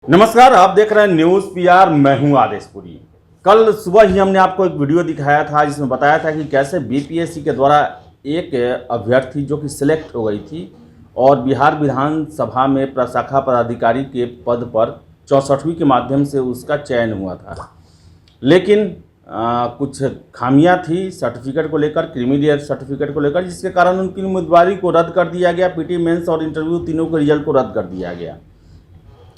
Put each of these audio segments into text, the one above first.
नमस्कार, आप देख रहे हैं न्यूज़ पीआर। मैं हूं आदेशपुरी। कल सुबह ही हमने आपको एक वीडियो दिखाया था जिसमें बताया था कि कैसे बीपीएससी के द्वारा एक अभ्यर्थी जो कि सिलेक्ट हो गई थी और बिहार विधानसभा में प्रशाखा पदाधिकारी के पद पर 64वीं के माध्यम से उसका चयन हुआ था। लेकिन कुछ खामियां थी सर्टिफिकेट को लेकर, क्रीमीलियर सर्टिफिकेट को लेकर, जिसके कारण उनकी उम्मीदवारी को रद्द कर दिया गया। पीटी मेंस और इंटरव्यू तीनों के रिजल्ट को रद्द कर दिया गया।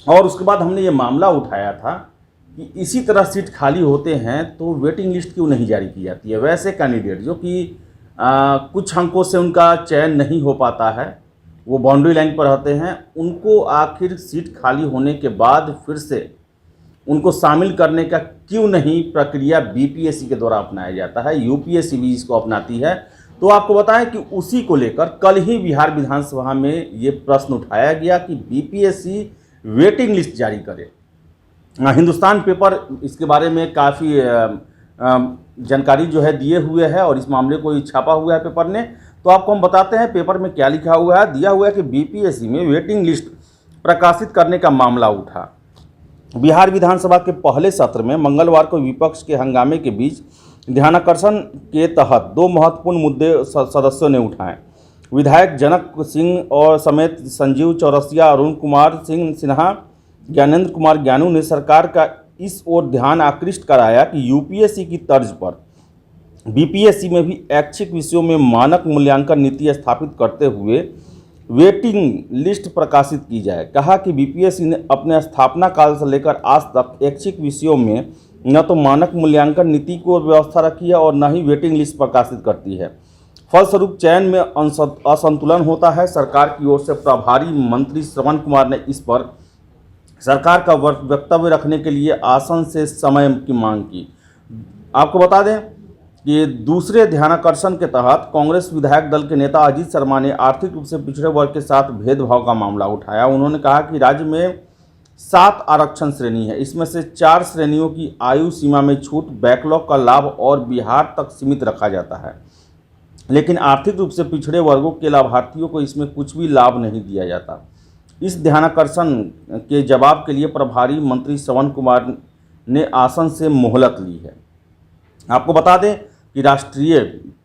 और उसके बाद हमने ये मामला उठाया था कि इसी तरह सीट खाली होते हैं तो वेटिंग लिस्ट क्यों नहीं जारी की जाती है। वैसे कैंडिडेट जो कि कुछ अंकों से उनका चयन नहीं हो पाता है, वो बाउंड्री लाइन पर रहते हैं, उनको आखिर सीट खाली होने के बाद फिर से उनको शामिल करने का क्यों नहीं प्रक्रिया बीपीएससी के द्वारा अपनाया जाता है। यूपीएससी भी इसको अपनाती है। तो आपको बताएं कि उसी को लेकर कल ही बिहार विधानसभा में ये प्रश्न उठाया गया कि बीपीएससी वेटिंग लिस्ट जारी करे। हिंदुस्तान पेपर इसके बारे में काफ़ी जानकारी जो है दिए हुए है और इस मामले को छापा हुआ है पेपर ने। तो आपको हम बताते हैं पेपर में क्या लिखा हुआ है। दिया हुआ है कि बीपीएससी में वेटिंग लिस्ट प्रकाशित करने का मामला उठा। बिहार विधानसभा के पहले सत्र में मंगलवार को विपक्ष के हंगामे के बीच ध्यानाकर्षण के तहत दो महत्वपूर्ण मुद्दे सदस्यों ने उठाए। विधायक जनक सिंह और समेत संजीव चौरसिया, अरुण कुमार सिंह सिन्हा, ज्ञानेंद्र कुमार ज्ञानू ने सरकार का इस ओर ध्यान आकृष्ट कराया कि यूपीएससी की तर्ज पर बीपीएससी में भी ऐच्छिक विषयों में मानक मूल्यांकन नीति स्थापित करते हुए वेटिंग लिस्ट प्रकाशित की जाए। कहा कि बीपीएससी ने अपने स्थापना काल से लेकर आज तक ऐच्छिक विषयों में न तो मानक मूल्यांकन नीति को व्यवस्था रखी है और न ही वेटिंग लिस्ट प्रकाशित करती है। फलस्वरूप चयन में असंतुलन होता है। सरकार की ओर से प्रभारी मंत्री श्रवण कुमार ने इस पर सरकार का वक्तव्य रखने के लिए आसन से समय की मांग की। आपको बता दें कि दूसरे ध्यानाकर्षण के तहत कांग्रेस विधायक दल के नेता अजीत शर्मा ने आर्थिक रूप से पिछड़े वर्ग के साथ भेदभाव का मामला उठाया। उन्होंने कहा कि राज्य में 7 आरक्षण श्रेणी है, इसमें से 4 श्रेणियों की आयु सीमा में छूट, बैकलॉग का लाभ और बिहार तक सीमित रखा जाता है, लेकिन आर्थिक रूप से पिछड़े वर्गों के लाभार्थियों को इसमें कुछ भी लाभ नहीं दिया जाता। इस ध्यानाकर्षण के जवाब के लिए प्रभारी मंत्री श्रवण कुमार ने आसन से मोहलत ली है। आपको बता दें कि राष्ट्रीय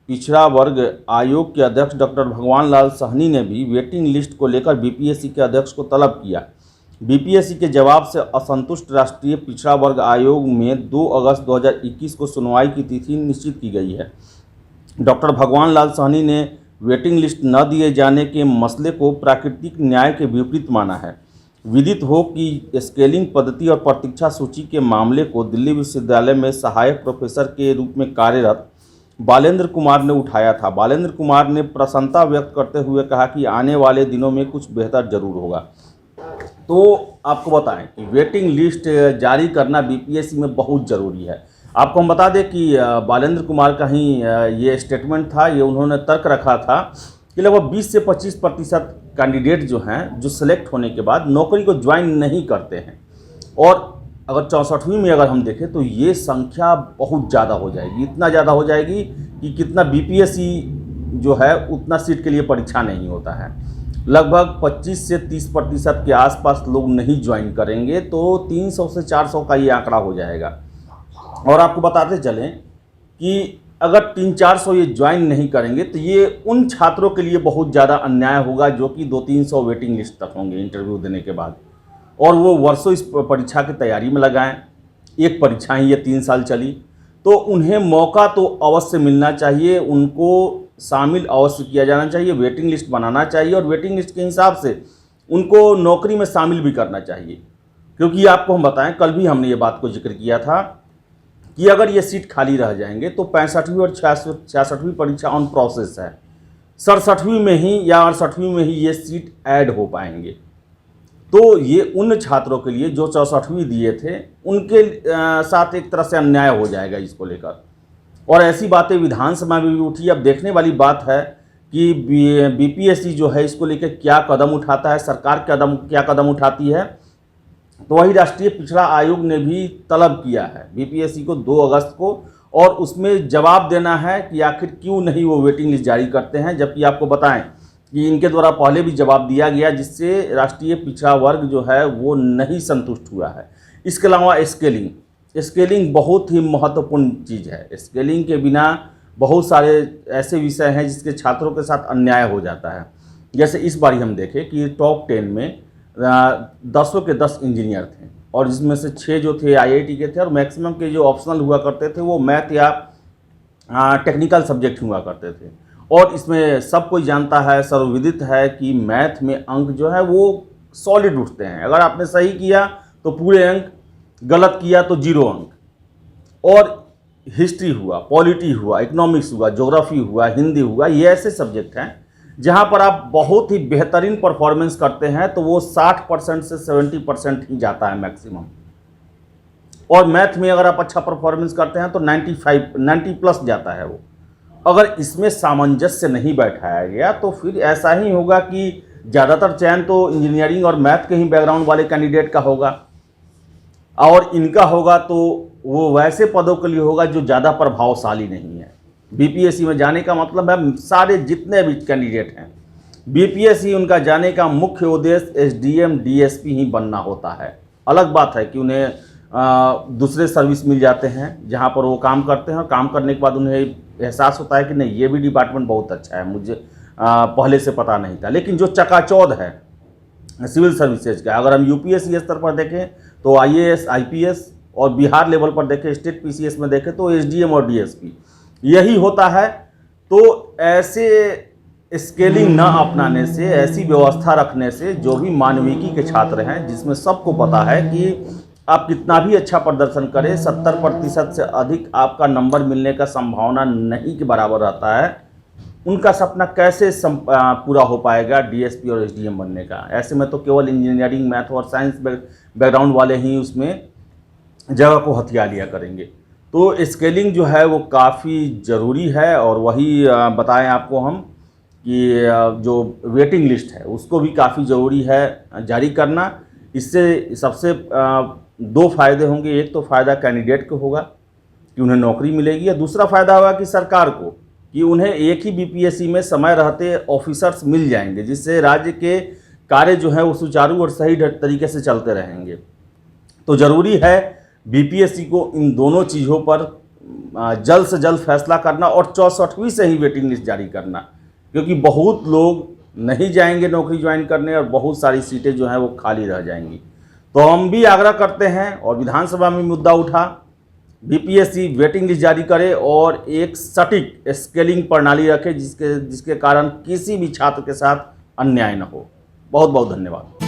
पिछड़ा वर्ग आयोग के अध्यक्ष डॉक्टर भगवान लाल सहनी ने भी वेटिंग लिस्ट को लेकर बीपीएससी के अध्यक्ष को तलब किया। बीपीएससी के जवाब से असंतुष्ट राष्ट्रीय पिछड़ा वर्ग आयोग में 2 अगस्त 2021 को सुनवाई की तिथि निश्चित की गई है। डॉक्टर भगवान लाल सहनी ने वेटिंग लिस्ट न दिए जाने के मसले को प्राकृतिक न्याय के विपरीत माना है। विदित हो कि स्केलिंग पद्धति और प्रतीक्षा सूची के मामले को दिल्ली विश्वविद्यालय में सहायक प्रोफेसर के रूप में कार्यरत बालेंद्र कुमार ने उठाया था। बालेंद्र कुमार ने प्रसन्नता व्यक्त करते हुए कहा कि आने वाले दिनों में कुछ बेहतर जरूर होगा। तो आपको बताएं कि वेटिंग लिस्ट जारी करना बीपीएससी में बहुत ज़रूरी है। आपको हम बता दें कि बालेंद्र कुमार का ही ये स्टेटमेंट था। ये उन्होंने तर्क रखा था कि लगभग 20 से 25% कैंडिडेट जो हैं जो सिलेक्ट होने के बाद नौकरी को ज्वाइन नहीं करते हैं। और अगर 64वीं में अगर हम देखें तो ये संख्या बहुत ज़्यादा हो जाएगी, इतना ज़्यादा हो जाएगी कि कितना बीपीएससी जो है उतना सीट के लिए परीक्षा नहीं होता है। लगभग 25 से 30% के आसपास लोग नहीं ज्वाइन करेंगे तो 300 से 400 का ये आंकड़ा हो जाएगा। और आपको बताते चलें कि अगर 300-400 ये ज्वाइन नहीं करेंगे तो ये उन छात्रों के लिए बहुत ज़्यादा अन्याय होगा जो कि 200-300 वेटिंग लिस्ट तक होंगे इंटरव्यू देने के बाद, और वो वर्षों इस परीक्षा की तैयारी में लगाएं। एक परीक्षा ही ये 3 साल चली, तो उन्हें मौका तो अवश्य मिलना चाहिए, उनको शामिल अवश्य किया जाना चाहिए, वेटिंग लिस्ट बनाना चाहिए और वेटिंग लिस्ट के हिसाब से उनको नौकरी में शामिल भी करना चाहिए। क्योंकि आपको हम बताएं, कल भी हमने ये बात को जिक्र किया था कि अगर ये सीट खाली रह जाएंगे तो 65वीं और 66वीं परीक्षा ऑन प्रोसेस है। 67वीं में ही या 68वीं में ही ये सीट ऐड हो पाएंगे। तो ये उन छात्रों के लिए जो 64वीं दिए थे उनके साथ एक तरह से अन्याय हो जाएगा इसको लेकर। और ऐसी बातें विधानसभा में भी उठी। अब देखने वाली बात है कि बीपीएससी जो है इसको लेकर क्या कदम उठाता है, सरकार क्या कदम उठाती है। तो वही राष्ट्रीय पिछड़ा आयोग ने भी तलब किया है बीपीएससी को 2 अगस्त को, और उसमें जवाब देना है कि आखिर क्यों नहीं वो वेटिंग लिस्ट जारी करते हैं। जबकि आपको बताएं कि इनके द्वारा पहले भी जवाब दिया गया, जिससे राष्ट्रीय पिछड़ा वर्ग जो है वो नहीं संतुष्ट हुआ है। इसके अलावा स्केलिंग बहुत ही महत्वपूर्ण चीज़ है। स्केलिंग के बिना बहुत सारे ऐसे विषय हैं जिसके छात्रों के साथ अन्याय हो जाता है। जैसे इस बार हम देखें कि टॉप 10 में 10 के 10 इंजीनियर थे, और जिसमें से 6 जो थे IIT के थे, और मैक्सिमम के जो ऑप्शनल हुआ करते थे वो मैथ या टेक्निकल सब्जेक्ट हुआ करते थे। और इसमें सब कोई जानता है, सर्वविदित है कि मैथ में अंक जो है वो सॉलिड उठते हैं। अगर आपने सही किया तो पूरे अंक, गलत किया तो 0 अंक। और हिस्ट्री हुआ, पॉलिटी हुआ, इकोनॉमिक्स हुआ, ज्योग्राफी हुआ, हिंदी हुआ, ये ऐसे सब्जेक्ट हैं जहाँ पर आप बहुत ही बेहतरीन परफॉर्मेंस करते हैं तो वो 60% से 70% ही जाता है मैक्सिमम। और मैथ में अगर आप अच्छा परफॉर्मेंस करते हैं तो 90 प्लस जाता है वो। अगर इसमें सामंजस्य नहीं बैठाया गया तो फिर ऐसा ही होगा कि ज़्यादातर चयन तो इंजीनियरिंग और मैथ के ही बैकग्राउंड वाले कैंडिडेट का होगा, और इनका होगा तो वो वैसे पदों के लिए होगा जो ज़्यादा प्रभावशाली नहीं है। बीपीएससी में जाने का मतलब है सारे जितने भी कैंडिडेट हैं, बीपीएससी उनका जाने का मुख्य उद्देश्य SDM DSP ही बनना होता है। अलग बात है कि उन्हें दूसरे सर्विस मिल जाते हैं जहां पर वो काम करते हैं, और काम करने के बाद उन्हें एहसास होता है कि नहीं, ये भी डिपार्टमेंट बहुत अच्छा है, मुझे पहले से पता नहीं था। लेकिन जो चकाचौंध है सिविल सर्विसेज का, अगर हम यूपीएससी स्तर पर देखें तो IAS IPS, और बिहार लेवल पर देखें स्टेट PCS में देखें तो SDM और DSP यही होता है। तो ऐसे स्केलिंग न अपनाने से, ऐसी व्यवस्था रखने से जो भी मानविकी के छात्र हैं, जिसमें सबको पता है कि आप कितना भी अच्छा प्रदर्शन करें 70% से अधिक आपका नंबर मिलने का संभावना नहीं के बराबर रहता है, उनका सपना कैसे पूरा हो पाएगा DSP और SDM बनने का। ऐसे में तो केवल इंजीनियरिंग, मैथ और साइंस बैकग्राउंड वाले ही उसमें जगह को हथिया लिया करेंगे। तो स्केलिंग जो है वो काफ़ी ज़रूरी है, और वही बताएं आपको हम कि जो वेटिंग लिस्ट है उसको भी काफ़ी ज़रूरी है जारी करना। इससे सबसे 2 फ़ायदे होंगे। एक तो फ़ायदा कैंडिडेट को होगा कि उन्हें नौकरी मिलेगी, और दूसरा फ़ायदा होगा कि सरकार को, कि उन्हें एक ही बीपीएससी में समय रहते ऑफिसर्स मिल जाएंगे, जिससे राज्य के कार्य जो है वो सुचारू और सही तरीके से चलते रहेंगे। तो ज़रूरी है बीपीएससी को इन दोनों चीज़ों पर जल्द से जल्द फैसला करना, और 64वीं से ही वेटिंग लिस्ट जारी करना, क्योंकि बहुत लोग नहीं जाएंगे नौकरी ज्वाइन करने, और बहुत सारी सीटें जो हैं वो खाली रह जाएंगी। तो हम भी आग्रह करते हैं, और विधानसभा में मुद्दा उठा, बीपीएससी वेटिंग लिस्ट जारी करे और एक सटीक स्केलिंग प्रणाली रखे जिसके कारण किसी भी छात्र के साथ अन्याय न हो। बहुत बहुत धन्यवाद।